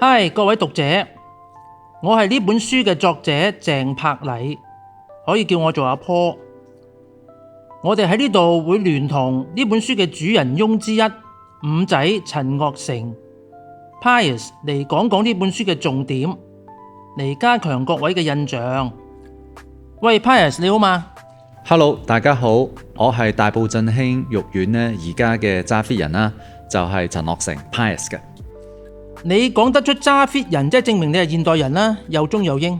嗨，各位讀者，我係呢本書嘅作者鄭柏禮，可以叫我做阿坡。我哋喺呢度會聯同呢本書嘅主人翁之一五仔陳岳成 Pius 嚟講呢本書嘅重點，嚟加強各位嘅印象。喂 Pius 你好嘛？ Hello， 大家好，我係大埔振興育苑呢而家嘅揸 fit 人啦，就係陳岳成 Pius 嘅。你講得出揸 fit 人，即係證明你係現代人啦，又中又英。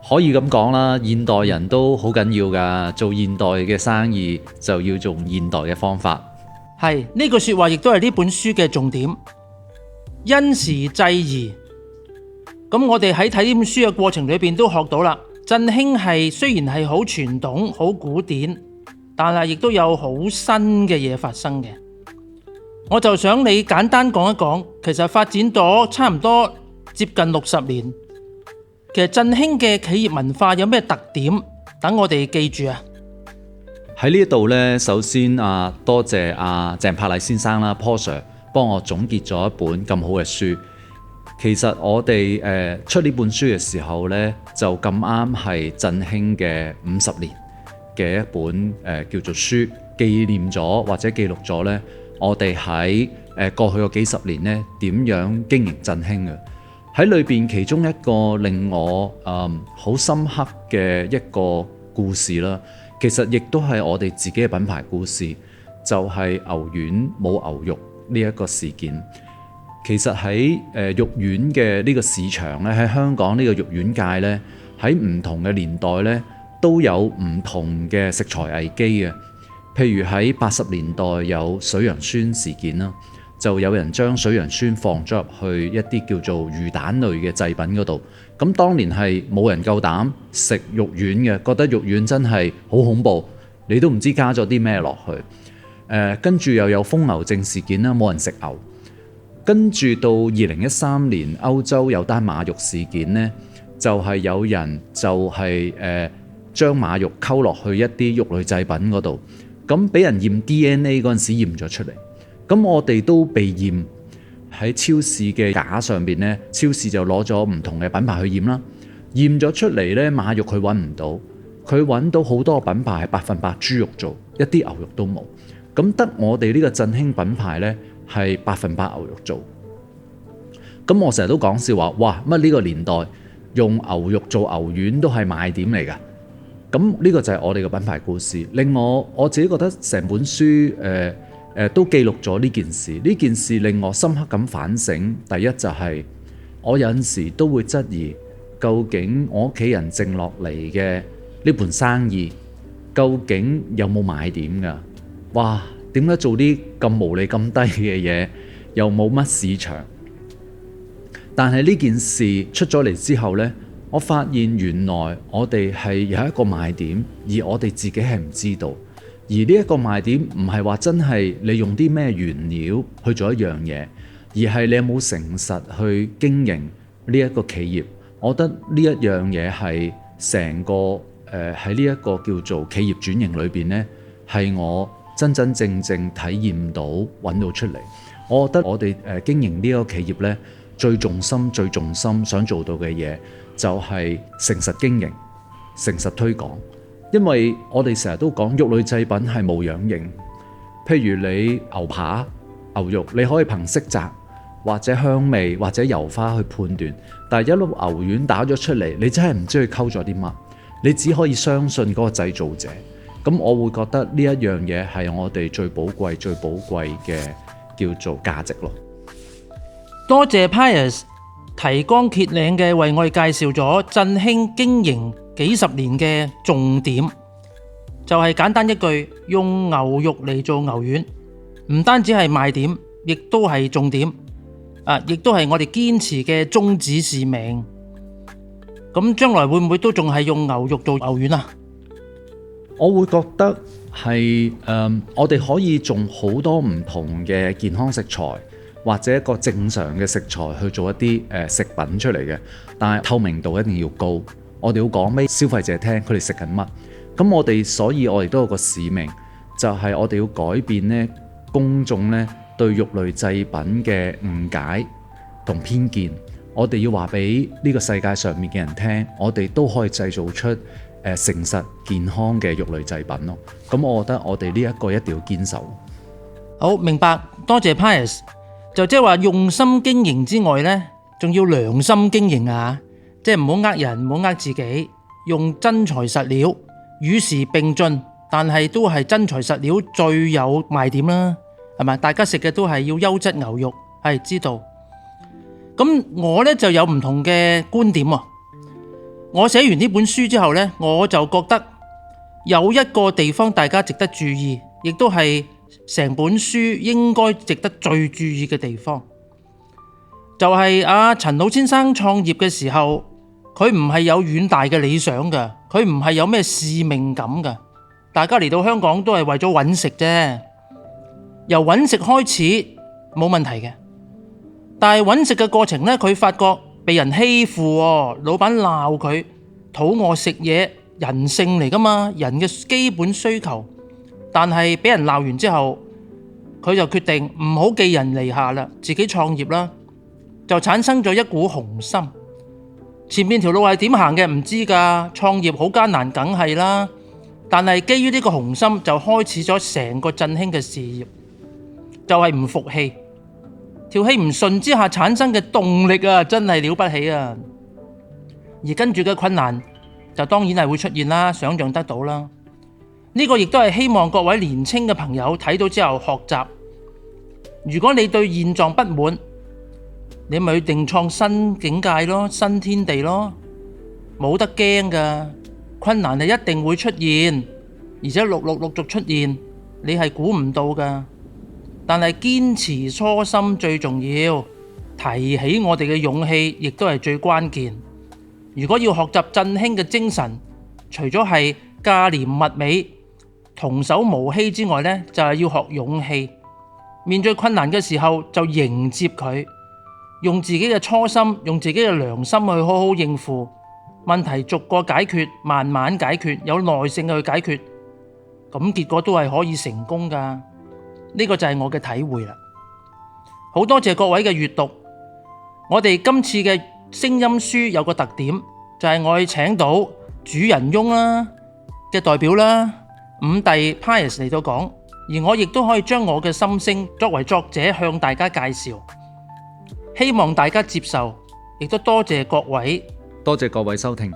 可以咁講啦，現代人都好緊要㗎，做現代嘅生意就要用現代嘅方法。係，呢句說話亦都係呢本書嘅重點，因時制宜。咁我哋喺睇呢本書嘅過程裏邊都學到啦，振興係雖然係好傳統、好古典，但係亦都有好新嘅嘢發生嘅。我就想你簡單講一講，其實發展咗差唔多接近60年，其實振興嘅企業文化有咩特點？等我哋記住啊！喺呢度呢，首先多謝鄭柏禮先生啦 Paul Sir 幫我總結咗一本咁好嘅書。其實我哋出呢本書嘅時候呢，就咁啱係振興嘅50年嘅一本叫做書，紀念咗或者記錄咗呢。我哋喺過去個幾十年呢，點樣經營振興嘅？喺裏邊其中一個令我好深刻嘅一個故事啦，其實亦都係我哋自己嘅品牌故事，就係牛丸冇牛肉呢一個事件。其實喺肉丸嘅呢個市場咧，喺香港呢個肉丸界咧，喺唔同嘅年代咧，都有唔同嘅食材危機嘅。譬如喺80年代有水楊酸事件啦，就有人將水楊酸放咗入去一啲叫做魚蛋類嘅製品嗰度。咁當年係冇人夠膽食肉丸嘅，覺得肉丸真係好恐怖，你都唔知加咗啲咩落去。跟住又有瘋牛症事件啦，冇人食牛。跟住到2013年歐洲有單馬肉事件呢，就係有人就係將馬肉溝落去一啲肉類製品嗰度。咁俾人驗 DNA 嗰陣時驗咗出嚟，咁我哋都被驗喺超市嘅架上邊呢，超市就攞咗唔同嘅品牌去驗啦，驗咗出嚟呢，馬肉佢揾唔到，佢揾到好多品牌係100%豬肉做，一啲牛肉都冇，咁得我哋呢個振興品牌呢係100%牛肉做。咁我成日都講笑話，哇乜呢個年代用牛肉做牛丸都係賣點嚟㗎。咁呢個就係我哋嘅品牌故事，令我自己覺得成本書都記錄咗呢件事。呢件事令我深刻咁反省。第一就係我有陣時都會質疑，究竟我屋企人剩落嚟嘅呢盤生意，究竟有冇買點㗎？哇！點解做啲咁毛利咁低嘅嘢，又冇乜市場？但係呢件事出咗嚟之後呢，我發現原來我哋係有一個賣點，而我哋自己係唔知道。而呢一個賣點唔係話真係你用啲咩原料去做一樣嘢，而係你有冇誠實去經營呢一個企業。我覺得呢一樣嘢係成個喺呢一個叫做企業轉型裏邊呢，係我真真正正體驗到揾到出嚟。我覺得我哋經營呢個企業呢，最重心想做到嘅嘢，就係誠實經營、誠實推廣。因為我哋成日都講肉類製品係冇樣型，譬如你牛扒、牛肉，你可以憑色澤或者香味或者油花去判斷，但係一粒牛丸打咗出嚟，你真係唔知佢溝咗啲乜，你只可以相信嗰個製造者。咁我會覺得呢一樣嘢係我哋最寶貴嘅叫做價值咯。多謝 Pius 提綱挈領嘅為我哋介紹咗振興經營幾十年嘅重點，就係簡單一句，用牛肉嚟做牛丸，唔單止係賣點，亦都係重點，亦都係我哋堅持嘅宗旨使命。咁將來會唔會都仲係用牛肉做牛丸啊？我會覺得係我哋可以種好多唔同嘅健康食材，或者一個正常嘅食材去做一啲食品出嚟嘅，但係透明度一定要高。我哋要講俾消費者聽，佢哋食緊乜。咁所以我哋都有個使命，就係我哋要改變呢公眾呢對肉類製品嘅誤解，同偏見。我哋要話俾呢個世界上面嘅人聽，我哋都可以製造出誠實健康嘅肉類製品咯。咁我覺得我哋呢一個一定要堅守。好，明白，多謝 Pius。就即係話用心經營之外呢，仲要良心經營啊！即係唔好呃人，唔好呃自己，用真材實料，與時並進，但係都係真材實料最有賣點啦，係咪？大家食嘅都係要優質牛肉，係知道。咁我呢就有唔同嘅觀點喎。我寫完呢本書之後呢，我就覺得有一個地方大家值得注意，亦都係成本書應該值得最注意嘅地方，就係陳老先生創業嘅時候，佢唔係有遠大嘅理想㗎，佢唔係有咩使命感㗎。大家嚟到香港都係為咗揾食啫，由揾食開始冇問題嘅。但係揾食嘅過程呢，佢發覺被人欺負喎，老闆鬧佢，肚餓食嘢，人性嚟㗎嘛，人嘅基本需求。但係俾人鬧完之後，佢就決定唔好寄人籬下啦，自己創業啦，就產生咗一股雄心。前面條路係點行嘅唔知㗎，創業好艱難，梗係啦。但係基於呢個雄心，就開始咗成個振興嘅事業，就係唔服氣。條氣唔順之下產生嘅動力啊，真係了不起啊！而跟住嘅困難就當然係會出現啦，想象得到啦。呢個亦都係希望各位年輕嘅朋友睇到之後學習。如果你對現狀不滿，你咪去定創新境界咯，新天地咯，冇得驚㗎。困難係一定會出現，而且陸續出現，你係估唔到㗎。但係堅持初心最重要，提起我哋嘅勇氣亦都係最關鍵。如果要學習振興嘅精神，除咗係價廉物美、童叟無欺之外呢，就係要學勇氣。面對困難嘅時候就迎接佢，用自己嘅初心，用自己嘅良心去好好應付問題，逐個解決，慢慢解決，有耐性去解決，咁結果都係可以成功㗎。呢個就係我嘅體會啦。好多謝各位嘅閱讀。我哋今次嘅聲音書有個特點，就係我哋請到主人翁啦嘅代表啦，五弟 Pius 嚟到講，而我亦都可以將我嘅心聲作為作者向大家介紹，希望大家接受，亦都多謝各位，多謝各位收聽。